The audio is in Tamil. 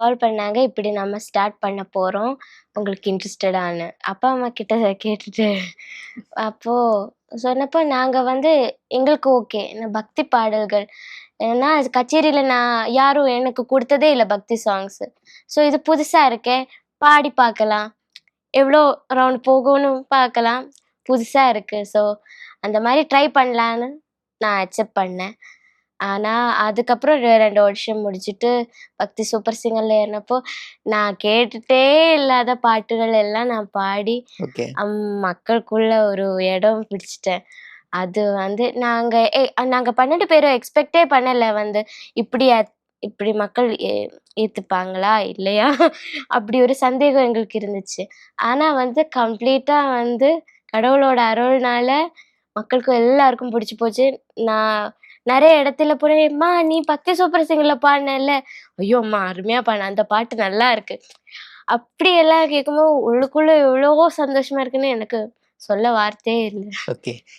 கால் பண்ணாங்க. இப்படி நம்ம ஸ்டார்ட் பண்ண போறோம். உங்களுக்கு இன்ட்ரெஸ்டடான்னு. அப்பா, அம்மா கிட்ட கேட்டுட்டு அப்போ சொன்னப்போ நாங்க வந்து எங்களுக்கு ஓகே. பக்தி பாடல்கள். ஏன்னா அது கச்சேரியில நான் யாரும் எனக்கு குடுத்ததே இல்ல பக்தி சாங்ஸு. ஸோ இது புதுசா இருக்கே! பாடி பார்க்கலாம். எவ்வளோ ரவுண்ட் போகும்னு பார்க்கலாம். புதுசா இருக்கு. ஸோ அந்த மாரி ட்ரை பண்ணலான்னு நான் அக்செப்ட் பண்ணேன். ஆனா, அதுக்கப்புறம் 2 வருஷம் முடிச்சுட்டு பக்தி சூப்பர் சிங்கர்ல ஏறுனப்போ, நான் கேட்டுட்டே இல்லாத பாட்டுகள் எல்லாம் நான் பாடி, ஓகே. மக்களுக்குள்ள ஒரு இடம் பிடிச்சுட்டேன். அது வந்து நாங்க 12 பேரும் எக்ஸ்பெக்ட்டே பண்ணல வந்து, இப்படி இப்படி மக்கள் ஏத்துப்பாங்களா? இல்லையா? அப்படி ஒரு சந்தேகம் எங்களுக்கு இருந்துச்சு. ஆனா வந்து கம்ப்ளீட்டா வந்து கடவுளோட அருள்னால மக்களுக்கு எல்லாருக்கும் பிடிச்சு போச்சு. நான் நெறைய இடத்துல போய், "அம்மா நீ பக்தி சூப்பர் சிங்கர்ல பாடுனேல்ல." "ஐயோ! அம்மா அருமையா பாடுன. அந்த பாட்டு நல்லா இருக்கு." அப்படியெல்லாம் கேட்கும்போது உள்ளுக்குள்ள எவ்வளவோ சந்தோஷமா இருக்குன்னு எனக்கு சொல்ல வார்த்தையே இல்ல. ஓகே.